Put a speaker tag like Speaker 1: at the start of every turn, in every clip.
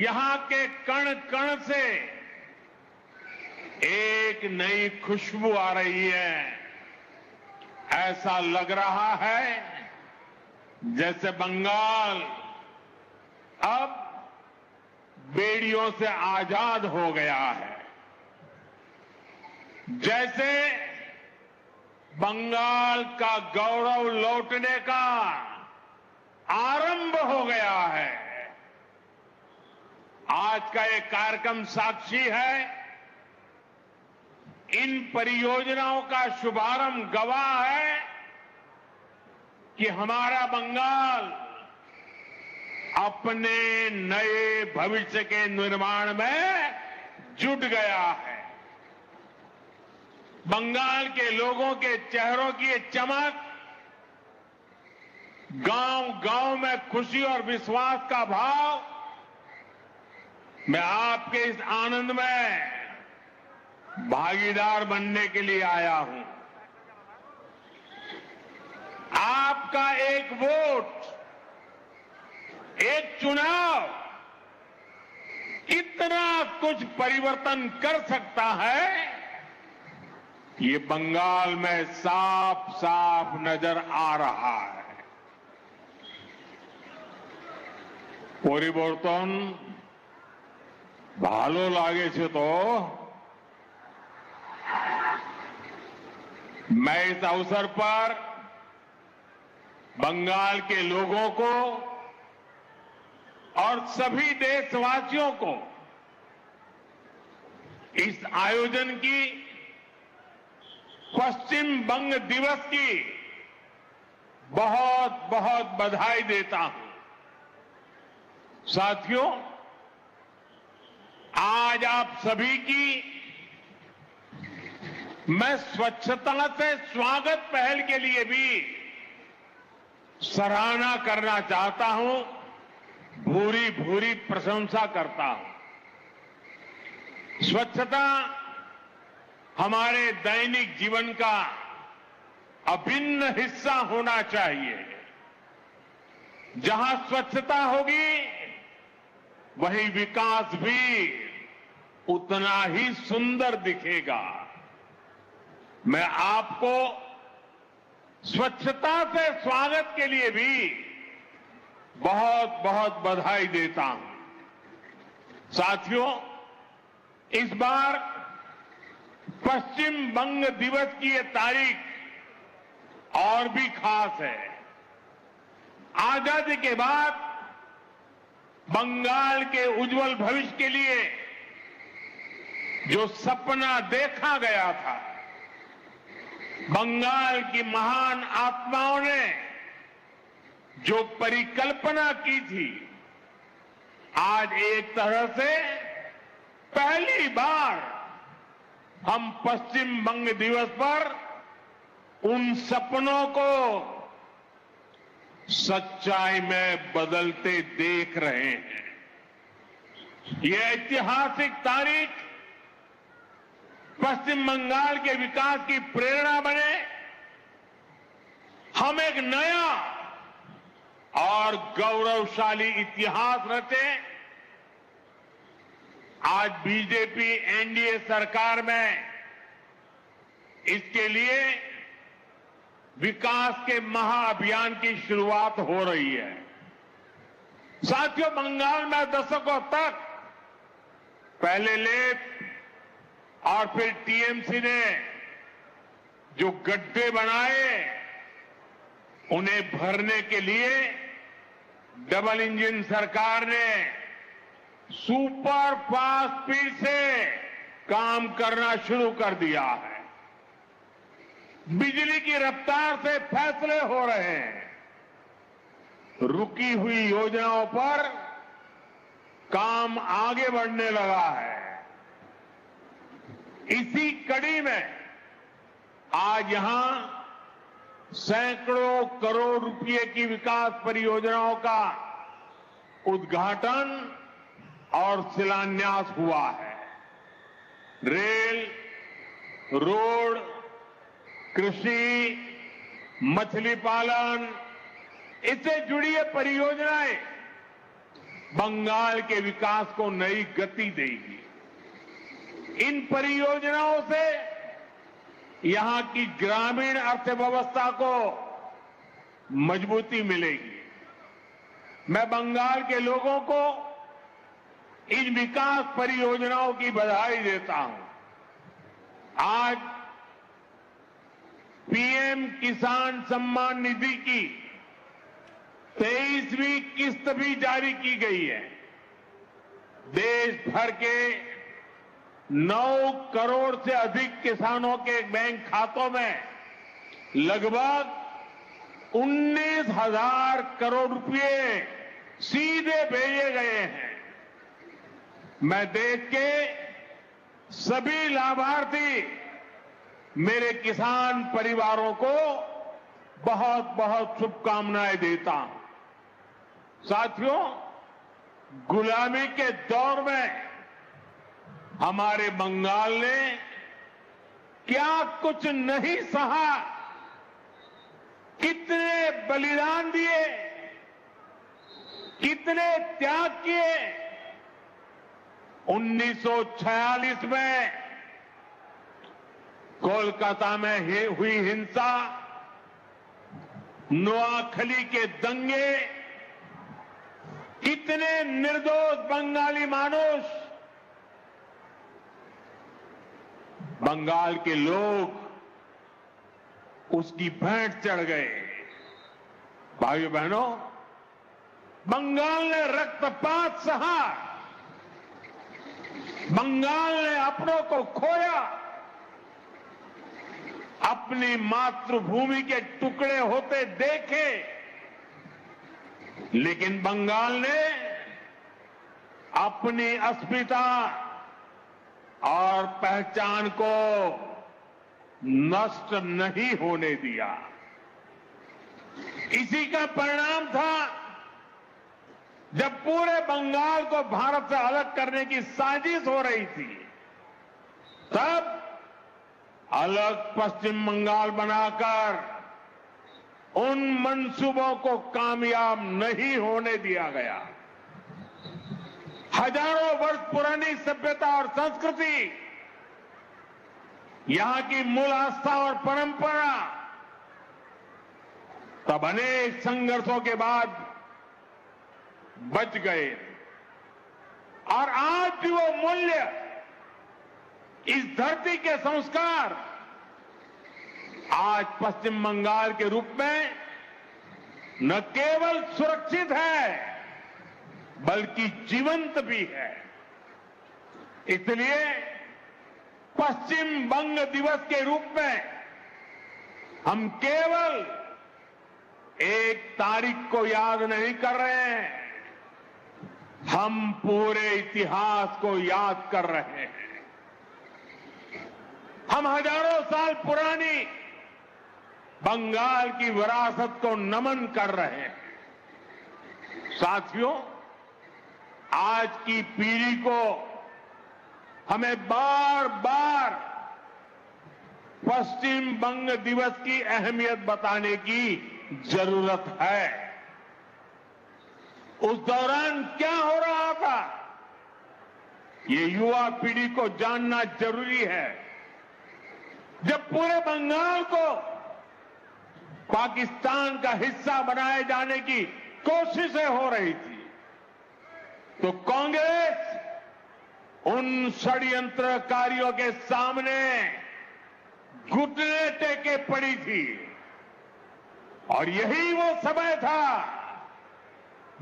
Speaker 1: यहां के कण कण से एक नई खुशबू आ रही है। ऐसा लग रहा है जैसे बंगाल अब बेड़ियों से आजाद हो गया है। जैसे बंगाल का गौरव लौटने का आरंभ हो गया है। आज का ये कार्यक्रम साक्षी है। इन परियोजनाओं का शुभारंभ गवाह है कि हमारा बंगाल अपने नए भविष्य के निर्माण में जुट गया है। बंगाल के लोगों के चेहरों की ये चमक, गांव-गांव में खुशी और विश्वास का भाव, मैं आपके इस आनंद में भागीदार बनने के लिए आया हूं। आपका एक वोट, एक चुनाव कितना कुछ परिवर्तन कर सकता है, ये बंगाल में साफ साफ नजर आ रहा है। পরিবর্তন ভালো লাগেছে তো। मैं इस अवसर पर बंगाल के लोगों को और सभी देशवासियों को इस आयोजन की पश्चिम बंग दिवस की बहुत बहुत बधाई देता हूं। साथियों, आज आप सभी की मैं स्वच्छता से स्वागत पहल के लिए भी सराहना करना चाहता हूं, भूरी भूरी प्रशंसा करता हूं। स्वच्छता हमारे दैनिक जीवन का अभिन्न हिस्सा होना चाहिए। जहां स्वच्छता होगी वहीं विकास भी उतना ही सुंदर दिखेगा। मैं आपको स्वच्छता से स्वागत के लिए भी बहुत बहुत बधाई देता हूं। साथियों, इस बार पश्चिम बंग दिवस की ये तारीख और भी खास है। आजादी के बाद बंगाल के उज्जवल भविष्य के लिए जो सपना देखा गया था, बंगाल की महान आत्माओं ने जो परिकल्पना की थी, आज एक तरह से पहली बार हम पश्चिम बंग दिवस पर उन सपनों को सच्चाई में बदलते देख रहे हैं। यह ऐतिहासिक तारीख पश्चिम बंगाल के विकास की प्रेरणा बने, हम एक नया और गौरवशाली इतिहास रचे। आज बीजेपी एनडीए सरकार में इसके लिए विकास के महाअभियान की शुरुआत हो रही है। साथियों, बंगाल में दशकों तक पहले लेफ्ट और फिर टीएमसी ने जो गड्ढे बनाए, उन्हें भरने के लिए डबल इंजन सरकार ने सुपर फास्ट स्पीड से काम करना शुरू कर दिया है। बिजली की रफ्तार से फैसले हो रहे हैं। रुकी हुई योजनाओं पर काम आगे बढ़ने लगा है। इसी कड़ी में आज यहां सैकड़ों करोड़ रुपए की विकास परियोजनाओं का उद्घाटन और शिलान्यास हुआ है। रेल, रोड, कृषि, मछली पालन, इससे जुड़ी ये परियोजनाएं बंगाल के विकास को नई गति देगी। इन परियोजनाओं से यहां की ग्रामीण अर्थव्यवस्था को मजबूती मिलेगी। मैं बंगाल के लोगों को इन विकास परियोजनाओं की बधाई देता हूं। आज पीएम किसान सम्मान निधि की 23वीं किस्त भी जारी की गई है। देश भर के 9 करोड़ से अधिक किसानों के बैंक खातों में लगभग 19,000 करोड़ रुपए सीधे भेजे गए हैं। मैं देश के सभी लाभार्थी मेरे किसान परिवारों को बहुत बहुत शुभकामनाएं देता हूं। साथियों, गुलामी के दौर में हमारे बंगाल ने क्या कुछ नहीं सहा, कितने बलिदान दिए, कितने त्याग किए। 1946 में कोलकाता में हुई हिंसा, नोआखली के दंगे, कितने निर्दोष बंगाली मानुष, बंगाल के लोग उसकी भेंट चढ़ गए। भाइयों बहनों, बंगाल ने रक्तपात सहा, बंगाल ने अपनों को खोया, अपनी मातृभूमि के टुकड़े होते देखे, लेकिन बंगाल ने अपनी अस्मिता और पहचान को नष्ट नहीं होने दिया। इसी का परिणाम था जब पूरे बंगाल को भारत से अलग करने की साजिश हो रही थी, तब अलग पश्चिम बंगाल बनाकर उन मंसूबों को कामयाब नहीं होने दिया गया। हजारों वर्ष पुरानी सभ्यता और संस्कृति, यहां की मूल आस्था और परंपरा तब अनेक संघर्षों के बाद बच गए, और आज भी वो मूल्य, इस धरती के संस्कार आज पश्चिम बंगाल के रूप में न केवल सुरक्षित है बल्कि जीवंत भी है। इसलिए पश्चिम बंग दिवस के रूप में हम केवल एक तारीख को याद नहीं कर रहे हैं, हम पूरे इतिहास को याद कर रहे हैं। हम हजारों साल पुरानी बंगाल की विरासत को नमन कर रहे हैं। साथियों, आज की पीढ़ी को हमें बार बार पश्चिम बंग दिवस की अहमियत बताने की जरूरत है। उस दौरान क्या हो रहा था, ये युवा पीढ़ी को जानना जरूरी है। जब पूरे बंगाल को पाकिस्तान का हिस्सा बनाए जाने की कोशिशें हो रही थी, तो कांग्रेस उन षड्यंत्रकारियों के सामने घुटने टेके पड़ी थी। और यही वो समय था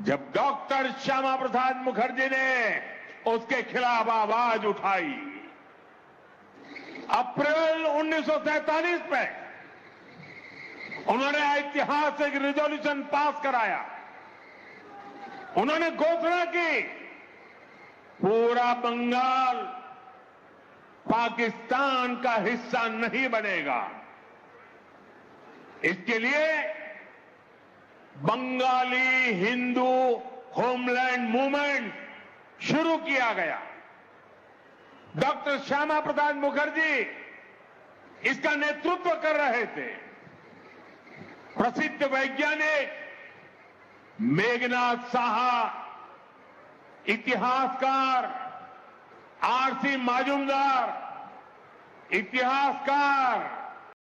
Speaker 1: जब डॉक्टर श्यामा प्रसाद मुखर्जी ने उसके खिलाफ आवाज उठाई। अप्रैल 1947 में उन्होंने ऐतिहासिक रिजोल्यूशन पास कराया। उन्होंने घोषणा की, पूरा बंगाल पाकिस्तान का हिस्सा नहीं बनेगा। इसके लिए बंगाली हिंदू होमलैंड मूवमेंट शुरू किया गया। डॉक्टर श्यामा प्रसाद मुखर्जी इसका नेतृत्व कर रहे थे। प्रसिद्ध वैज्ञानिक मेघनाथ साहा इतिहासकार आरसी माजुमदार, इतिहासकार